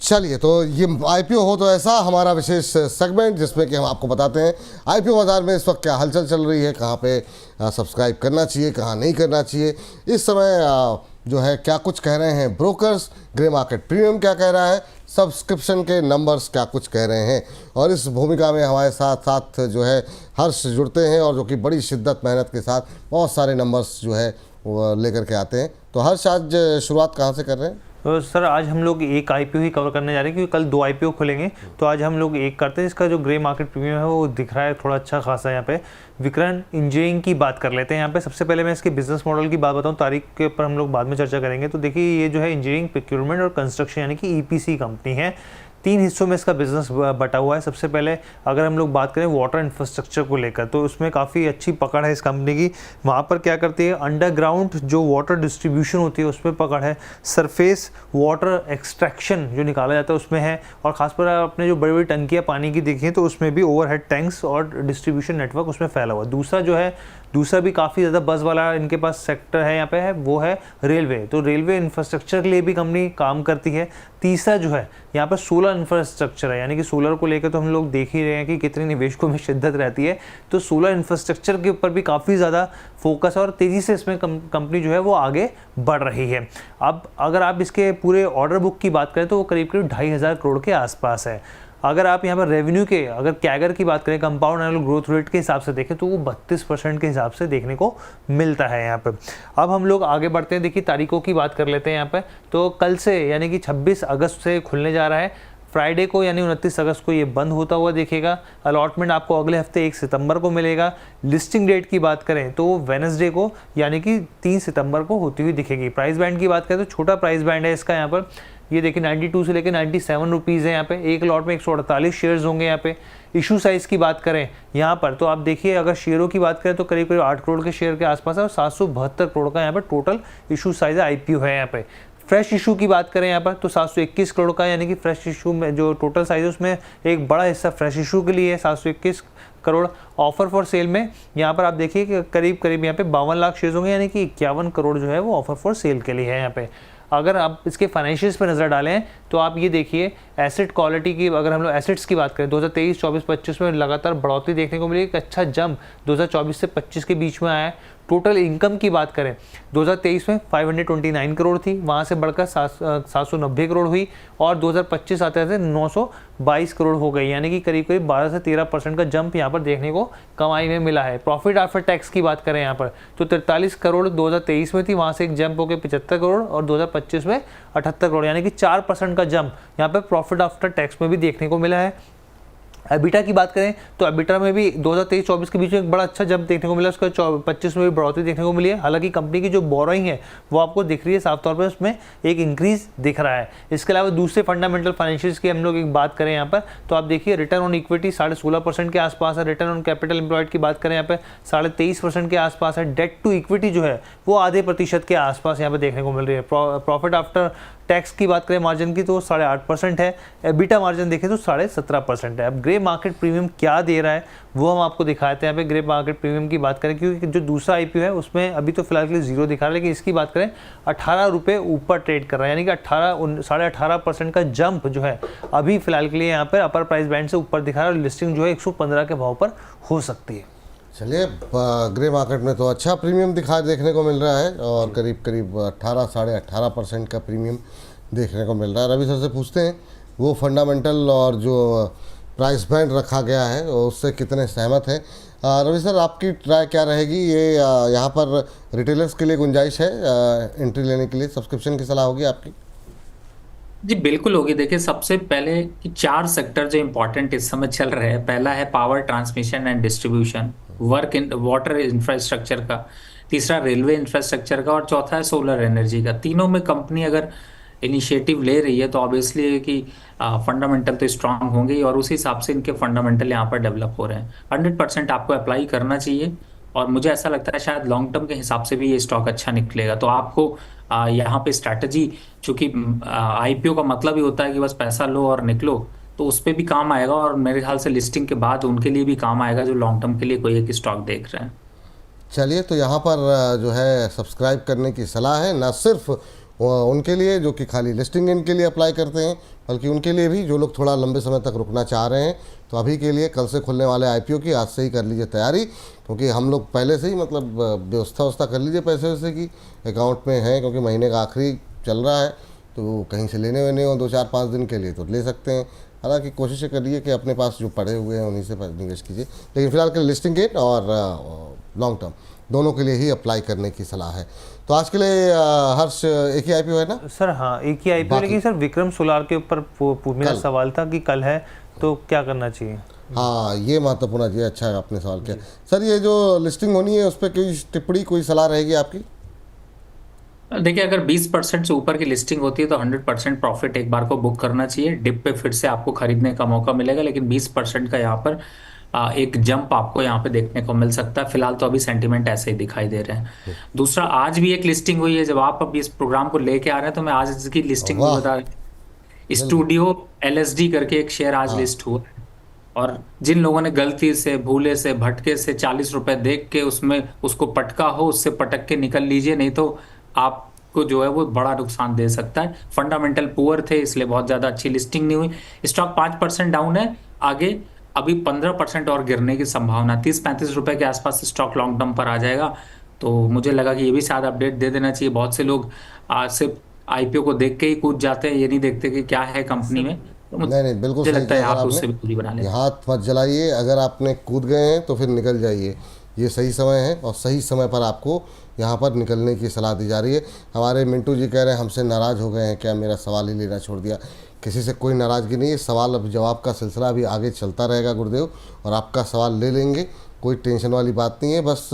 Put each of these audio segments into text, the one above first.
चलिए, तो ये आईपीओ हो तो ऐसा हमारा विशेष सेगमेंट जिसमें कि हम आपको बताते हैं आईपीओ बाजार में इस वक्त क्या हलचल चल रही है, कहाँ पे सब्सक्राइब करना चाहिए, कहाँ नहीं करना चाहिए। इस समय जो है क्या कुछ कह रहे हैं ब्रोकर्स, ग्रे मार्केट प्रीमियम क्या कह रहा है, सब्सक्रिप्शन के नंबर्स क्या कुछ कह रहे हैं। और इस भूमिका में हमारे साथ साथ जो है हर्ष जुड़ते हैं और जो कि बड़ी शिद्दत मेहनत के साथ बहुत सारे नंबर्स जो है वो लेकर के आते हैं। तो हर्ष, आज शुरुआत कहाँ से कर रहे हैं? तो सर आज हम लोग एक आईपीओ ही कवर करने जा रहे हैं क्योंकि कल 2 आईपीओ खुलेंगे, तो आज हम लोग एक करते हैं। इसका जो ग्रे मार्केट प्रीमियम है वो दिख रहा है थोड़ा अच्छा खासा। यहाँ पे विक्रम इंजीनियरिंग की बात कर लेते हैं। यहाँ पे सबसे पहले मैं इसके बिजनेस मॉडल की बात बताऊँ, तारीख के ऊपर हम लोग बाद में चर्चा करेंगे। तो देखिए ये जो है इंजीनियरिंग, प्रोक्योरमेंट और कंस्ट्रक्शन यानी कि ईपीसी कंपनी है। 3 हिस्सों में इसका बिजनेस बटा हुआ है। सबसे पहले अगर हम लोग बात करें वाटर इंफ्रास्ट्रक्चर को लेकर, तो उसमें काफ़ी अच्छी पकड़ है इस कंपनी की। वहाँ पर क्या करती है, अंडरग्राउंड जो वाटर डिस्ट्रीब्यूशन होती है उसमें पकड़ है, सरफेस वाटर एक्सट्रैक्शन जो निकाला जाता है उसमें है, और ख़ासकर आपने जो बड़ी बड़ी टंकियाँ पानी की देखी हैं तो उसमें भी ओवरहेड टैंक्स और डिस्ट्रीब्यूशन नेटवर्क उसमें फैला हुआ है। दूसरा भी काफ़ी ज़्यादा बज़ वाला इनके पास सेक्टर है यहाँ पे है, वो है रेलवे। तो रेलवे इंफ्रास्ट्रक्चर के लिए भी कंपनी काम करती है। तीसरा जो है यहाँ पर सोलर इंफ्रास्ट्रक्चर है, यानी कि सोलर को लेकर तो हम लोग देख ही रहे हैं कि कितने निवेशकों में शिद्दत रहती है। तो सोलर इंफ्रास्ट्रक्चर के ऊपर भी काफ़ी ज़्यादा फोकस है और तेज़ी से इसमें कंपनी जो है वो आगे बढ़ रही है। अब अगर आप इसके पूरे ऑर्डर बुक की बात करें तो वो करीब 2,500 करोड़ के आसपास है। अगर आप यहाँ पर रेवेन्यू के अगर कैगर की बात करें, कंपाउंड एनुअल ग्रोथ रेट के हिसाब से देखें तो वो 32% के हिसाब से देखने को मिलता है यहाँ पर। अब हम लोग आगे बढ़ते हैं। देखिए तारीखों की बात कर लेते हैं यहाँ पर। तो कल से यानी कि 26 अगस्त से खुलने जा रहा है। फ्राइडे को यानी 29 अगस्त को ये बंद होता हुआ दिखेगा। अलॉटमेंट आपको अगले हफ्ते 1 सितंबर को मिलेगा। लिस्टिंग डेट की बात करें तो वेडनेसडे को यानी कि 3 सितंबर को होती हुई दिखेगी। प्राइस बैंड की बात करें तो छोटा प्राइस बैंड है इसका। यहाँ पर ये देखिए 92 से लेकर 97 रुपीज़ है। यहाँ पे एक लॉट में 148 शेयर्स होंगे। यहाँ पे इशू साइज़ की बात करें यहाँ पर तो आप देखिए अगर शेयरों की बात करें तो करीब 8 करोड़ के शेयर के आसपास है और 772 करोड़ का यहाँ पर टोटल इशू साइज़ आईपीओ है। यहाँ पे फ्रेश इशू की बात करें यहाँ पर तो 721 करोड़ का यानी कि फ्रेश इशू में जो टोटल साइज है उसमें एक बड़ा हिस्सा फ्रेश इशू के लिए है, 721 करोड़। ऑफर फॉर सेल में यहाँ पर आप देखिए कि करीब यहाँ पे 52 लाख शेयर्स होंगे, यानी कि 51 करोड़ जो है वो ऑफर फॉर सेल के लिए है यहाँ पे। अगर आप इसके फाइनेंशियल्स पर नज़र डालें तो आप ये देखिए एसेट क्वालिटी की, अगर हम लोग एसेट्स की बात करें 2023, 24, 25 में लगातार बढ़ोतरी देखने को मिली। एक अच्छा जंप 2024 से 25 के बीच में आया है। टोटल इनकम की बात करें 2023 में 529 करोड़ थी, वहाँ से बढ़कर 790 करोड़ हुई और 2025 आते आते 922 करोड़ हो गई, यानी कि करीब 12 से 13% का जंप यहाँ पर देखने को कमाई में मिला है। प्रॉफिट आफ्टर टैक्स की बात करें यहाँ पर तो 43 करोड़ 2023 में थी, वहाँ से एक जंप होकर 75 करोड़ और 2025 में 78 करोड़, यानी कि 4% का जंप यहाँ पर प्रॉफिट आफ्टर टैक्स में भी देखने को मिला है। एबिटा की बात करें तो एबिटा में भी 2023-24 के बीच में एक बड़ा अच्छा जंप देखने को मिला, उसका 25 में भी बढ़ोतरी देखने को मिली है। हालांकि कंपनी की जो बोरोइंग है वो आपको दिख रही है साफ तौर पर, उसमें एक इंक्रीज दिख रहा है। इसके अलावा दूसरे फंडामेंटल फाइनेंशियल्स की हम लोग एक बात करें यहाँ पर तो आप देखिए रिटर्न ऑन इक्विटी 16.5% के आसपास है। रिटर्न ऑन कैपिटल एम्प्लॉयड की बात करें यहाँ पर 23.5% के आसपास है। डेट टू इक्विटी जो है वो आधे प्रतिशत के आसपास यहाँ पर देखने को मिल रही है। प्रॉफिट आफ्टर टैक्स की बात करें मार्जिन की तो 8.5% है। एबिटा मार्जिन देखें तो 17.5% है। अब ग्रे मार्केट प्रीमियम क्या दे रहा है वो हम आपको दिखाते हैं। यहाँ पे ग्रे मार्केट प्रीमियम की बात करें क्योंकि जो दूसरा आईपीओ है उसमें अभी तो फिलहाल के लिए 0 दिखा रहा है, लेकिन इसकी बात करें 18 रुपये ऊपर ट्रेड कर रहा है, यानी कि 18.5% का जंप जो है अभी फिलहाल के लिए यहाँ पर अपर प्राइस बैंड से ऊपर दिखा रहा है और लिस्टिंग जो है 115 के भाव पर हो सकती है। चलिए, ग्रे मार्केट में तो अच्छा प्रीमियम देखने को मिल रहा है और करीब 18-18.5% का प्रीमियम देखने को मिल रहा है। रवि सर से पूछते हैं वो फंडामेंटल और जो प्राइस बैंड रखा गया है उससे कितने सहमत हैं। रवि सर, आपकी ट्राई क्या रहेगी? ये यहाँ पर रिटेलर्स के लिए गुंजाइश है एंट्री लेने के लिए? सब्सक्रिप्शन की सलाह होगी आपकी? जी बिल्कुल होगी। देखिए सबसे पहले कि 4 सेक्टर जो इम्पोर्टेंट इस समय चल रहे हैं, पहला है power transmission and distribution, water infrastructure का, तीसरा रेलवे इंफ्रास्ट्रक्चर का और चौथा है सोलर एनर्जी का। तीनों में कंपनी अगर इनिशिएटिव ले रही है तो ऑब्वियसली कि फंडामेंटल तो स्ट्रांग होंगे और उसी हिसाब से इनके फंडामेंटल यहाँ पर डेवलप हो रहे हैं। 100% आपको अप्लाई करना चाहिए और मुझे ऐसा लगता है शायद लॉन्ग टर्म के हिसाब से भी ये स्टॉक अच्छा निकलेगा। तो आपको यहाँ पे स्ट्रैटेजी, चूंकि आईपीओ का मतलब ही होता है कि बस पैसा लो और निकलो, तो उस पर भी काम आएगा और मेरे ख्याल से लिस्टिंग के बाद उनके लिए भी काम आएगा जो लॉन्ग टर्म के लिए कोई एक स्टॉक देख रहे हैं। चलिए, तो यहाँ पर जो है सब्सक्राइब करने की सलाह है, ना सिर्फ उनके लिए जो कि खाली लिस्टिंग गेन के लिए अप्लाई करते हैं, बल्कि उनके लिए भी जो लोग थोड़ा लंबे समय तक रुकना चाह रहे हैं, तो अभी के लिए कल से खुलने वाले आईपीओ की आज से ही कर लीजिए तैयारी, क्योंकि हम लोग पहले से ही मतलब व्यवस्था कर लीजिए पैसे वैसे की अकाउंट में है, क्योंकि महीने का आखिरी चल रहा है, तो कहीं से लेने वेने हो 2-4-5 दिन के लिए तो ले सकते हैं। हालांकि कोशिश करिए कि अपने पास जो पड़े हुए हैं उन्हीं से निवेश कीजिए, लेकिन फिलहाल के लिस्टिंग गेन और लॉन्ग टर्म दोनों के लिए ही अप्लाई करने की सलाह है। तो आज के लिए हर्ष एक ही आईपीओ है ना सर? हाँ, एक ही आईपीओ, लेकिन सर विक्रम सोलार के ऊपर मेरा सवाल था कि कल है तो क्या करना चाहिए। हाँ, ये महत्वपूर्ण है, अच्छा है आपने सवाल किया सर। ये जो लिस्टिंग होनी है उस पर कोई टिप्पणी, कोई सलाह रहेगी आपकी? देखिए, अगर 20% से ऊपर की लिस्टिंग होती है तो 100% प्रॉफिट एक बार को बुक करना चाहिए। डिप पे फिर से आपको खरीदने का मौका मिलेगा, लेकिन 20% का यहाँ पर एक जंप आपको यहाँ पे देखने को मिल सकता है। फिलहाल तो अभी सेंटीमेंट ऐसे ही दिखाई दे रहे हैं। दूसरा, आज भी एक लिस्टिंग हुई है। जब आप अभी इस प्रोग्राम को लेके आ रहे हैं तो मैं आज इसकी लिस्टिंग भी बता रहा हूँ। स्टूडियो LSD करके एक शेयर आज लिस्ट हुआ, और जिन लोगों ने गलती से, भूले से, भटके से 40 रुपए देख के उसमें उसको पटका हो, उससे पटक के निकल लीजिए, नहीं तो आपको जो है वो बड़ा नुकसान दे सकता है। फंडामेंटल पुअर थे, इसलिए बहुत ज्यादा अच्छी लिस्टिंग नहीं हुई। स्टॉक 5% डाउन है, आगे अभी 15% और गिरने की संभावना। 30-35 रुपए के आसपास स्टॉक लॉन्ग टर्म पर आ जाएगा। तो मुझे लगा कि ये भी शायद अपडेट दे देना चाहिए। बहुत से लोग सिर्फ आईपीओ को देख के ही कूद जाते हैं, ये नहीं देखते कि क्या है कंपनी में। तो नहीं, बिल्कुल सही लगता है किया आप सर उससे भी आपने। दूरी बना लें। हाथ मत जलाइए, अगर आपने कूद गए हैं तो फिर निकल जाइए, ये सही समय है और सही समय पर आपको यहाँ पर निकलने की सलाह दी जा रही है। हमारे मिंटू जी कह रहे हैं हमसे नाराज़ हो गए हैं क्या, मेरा सवाल ही लेना छोड़ दिया। किसी से कोई नाराज़गी नहीं है, सवाल अब जवाब का सिलसिला अभी आगे चलता रहेगा गुरुदेव, और आपका सवाल ले लेंगे, कोई टेंशन वाली बात नहीं है। बस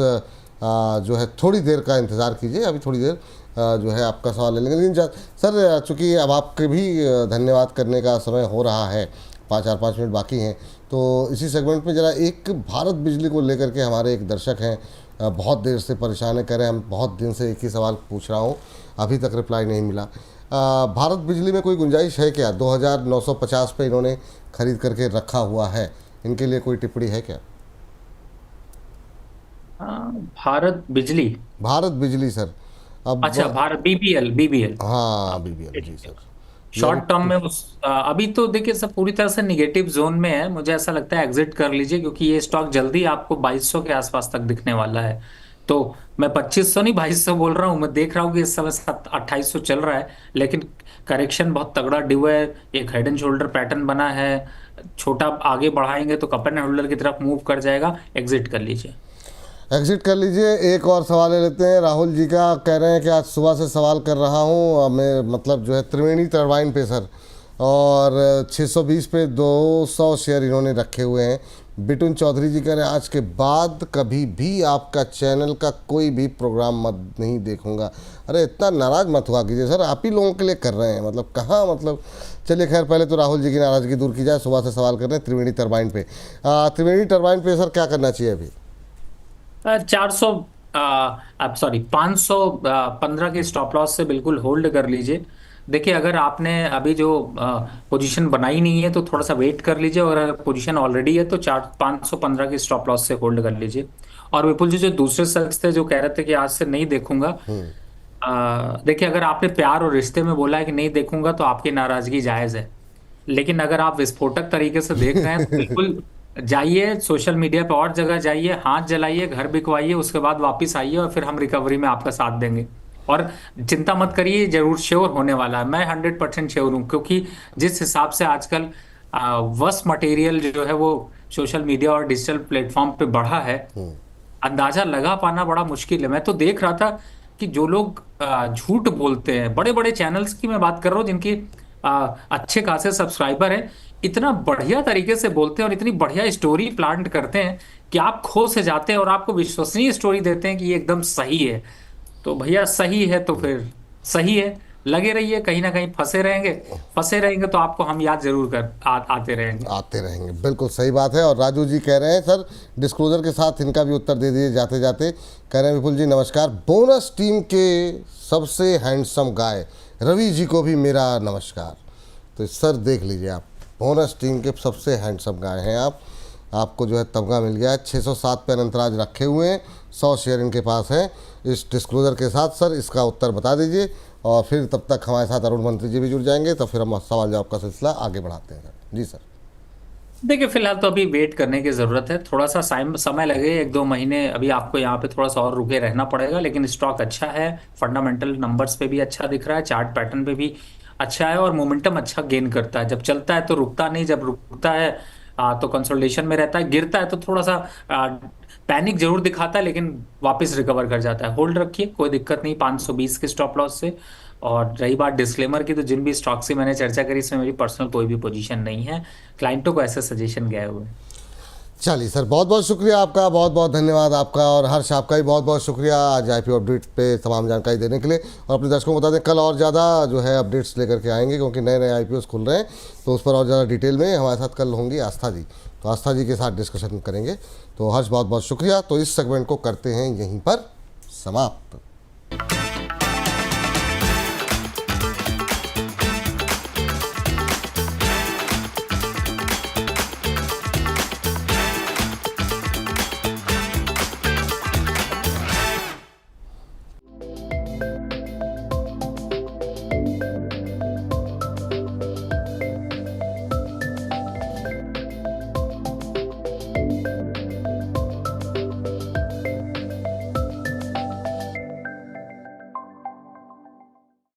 जो है थोड़ी देर का इंतज़ार कीजिए, अभी थोड़ी देर जो है आपका सवाल ले लेंगे। लेकिन सर, चूँकि अब आपके भी धन्यवाद करने का समय हो रहा है, 5 मिनट बाकी हैं, तो इसी सेगमेंट में ज़रा एक भारत बिजली को लेकर के हमारे एक दर्शक हैं, बहुत देर से परेशान कर रहे हैं, हम बहुत दिन से एक ही सवाल पूछ रहा हूँ, अभी तक रिप्लाई नहीं मिला। भारत बिजली में कोई गुंजाइश है क्या? 2950 पे इन्होंने खरीद करके रखा हुआ है, इनके लिए कोई टिप्पणी है क्या? भारत बिजली सर, अब अच्छा, भारत BBL। हाँ, BBL जी सर। शॉर्ट टर्म में अभी तो देखिए सब पूरी तरह से निगेटिव जोन में है। मुझे ऐसा लगता है एग्जिट कर लीजिए, क्योंकि ये स्टॉक जल्दी आपको 2200 के आसपास तक दिखने वाला है। तो मैं 2500 नहीं 2200 बोल रहा हूँ। मैं देख रहा हूँ कि इस समय 2800 चल रहा है, लेकिन करेक्शन बहुत तगड़ा ड्यू है। एक हेड एंड शोल्डर पैटर्न बना है, छोटा आगे बढ़ाएंगे तो कप एंड होल्डर की तरफ मूव कर जाएगा। एग्जिट कर लीजिए। एक और सवाल ले लेते हैं राहुल जी का। कह रहे हैं कि आज सुबह से सवाल कर रहा हूँ मैं, मतलब जो है त्रिवेणी टरबाइन पे सर, और 620 पे 200 शेयर इन्होंने रखे हुए हैं। बिटुन चौधरी जी कह रहे हैं आज के बाद कभी भी आपका चैनल का कोई भी प्रोग्राम मत नहीं देखूंगा। अरे इतना नाराज़ मत हुआ कीजिए सर, आप ही लोगों के लिए कर रहे हैं, मतलब कहाँ, मतलब चलिए खैर, पहले तो राहुल जी की नाराज़गी दूर की जाए। सुबह से सवाल कर रहे हैं त्रिवेणी टरबाइन पे। त्रिवेणी टरबाइन पे सर क्या करना चाहिए अभी? 515 के स्टॉप लॉस से बिल्कुल होल्ड कर लीजिए। देखिए, अगर आपने अभी जो पोजीशन बनाई नहीं है तो थोड़ा सा वेट कर लीजिए, और अगर पोजीशन ऑलरेडी है तो 515 के स्टॉप लॉस से होल्ड कर लीजिए। और विपुल जी, जो दूसरे शख्स थे जो कह रहे थे कि आज से नहीं देखूंगा, देखिए, अगर आपने प्यार और रिश्ते में बोला है कि नहीं देखूंगा तो आपकी नाराजगी जायज है, लेकिन अगर आप विस्फोटक तरीके से देख रहे हैं तो बिल्कुल जाइए, सोशल मीडिया पे और जगह जाइए, हाथ जलाइए, घर बिकवाइए, उसके बाद वापस आइए और फिर हम रिकवरी में आपका साथ देंगे। और चिंता मत करिए, जरूर श्योर होने वाला है। मैं 100% श्योर हूँ, क्योंकि जिस हिसाब से आजकल वर्स्ट मटेरियल जो है वो सोशल मीडिया और डिजिटल प्लेटफॉर्म पे बढ़ा है, अंदाजा लगा पाना बड़ा मुश्किल है। मैं तो देख रहा था कि जो लोग झूठ बोलते हैं, बड़े बड़े चैनल्स की मैं बात कर रहा हूँ जिनकी अच्छे खासे सब्सक्राइबर हैं, इतना बढ़िया तरीके से बोलते हैं और इतनी बढ़िया स्टोरी प्लांट करते हैं कि आप खो से जाते हैं और आपको विश्वसनीय स्टोरी देते हैं कि ये एकदम सही है। तो भैया सही है तो फिर सही है, लगे रहिए, कहीं ना कहीं फंसे रहेंगे तो आपको हम याद जरूर आते रहेंगे। बिल्कुल सही बात है। और राजू जी कह रहे हैं सर, डिस्क्लोजर के साथ इनका भी उत्तर दे दीजिए जाते जाते। कह रहे हैं विपुल जी नमस्कार, बोनस टीम के सबसे हैंडसम गाय रवि जी को भी मेरा नमस्कार। तो सर देख लीजिए आप, बोनस टीम के सबसे हैंडसम गाय हैं आप, आपको जो है तमगा मिल गया है। 607 पे अनंतराज रखे हुए हैं, 100 शेयर इनके पास हैं। इस डिस्क्लोजर के साथ सर इसका उत्तर बता दीजिए और फिर तब तक हमारे साथ अरुण मंत्री जी भी जुड़ जाएंगे, तो फिर हम सवाल जवाब का सिलसिला आगे बढ़ाते हैं सर। जी सर। देखिए फिलहाल तो अभी वेट करने की जरूरत है, थोड़ा सा समय लगे, 1-2 महीने अभी आपको यहाँ पे थोड़ा सा और रुके रहना पड़ेगा, लेकिन स्टॉक अच्छा है, फंडामेंटल नंबर्स पे भी अच्छा दिख रहा है, चार्ट पैटर्न पे भी अच्छा है और मोमेंटम अच्छा गेन करता है। जब चलता है तो रुकता नहीं, जब रुकता है तो कंसोलिडेशन में रहता है, गिरता है तो थोड़ा सा पैनिक जरूर दिखाता है, लेकिन वापस रिकवर कर जाता है। होल्ड रखिए, कोई दिक्कत नहीं 520 के स्टॉप लॉस से। और रही बात डिस्क्लेमर की, तो जिन भी स्टॉक से मैंने चर्चा करी इसमें मेरी पर्सनल कोई भी पोजीशन नहीं है, क्लाइंटों को ऐसे सजेशन गए हुए हैं। चलिए सर, बहुत बहुत शुक्रिया आपका, बहुत बहुत धन्यवाद आपका, और हर्ष आपका भी बहुत बहुत शुक्रिया आज आईपीओ अपडेट पे तमाम जानकारी देने के लिए। और अपने दर्शकों को बता दें, कल और ज़्यादा जो है अपडेट्स लेकर के आएंगे, क्योंकि नए नए आईपीओस खुल रहे हैं, तो उस पर और ज़्यादा डिटेल में हमारे साथ कल होंगी आस्था जी, तो आस्था जी के साथ डिस्कशन करेंगे। तो हर्ष बहुत बहुत शुक्रिया। तो इस सेगमेंट को करते हैं यहीं पर समाप्त।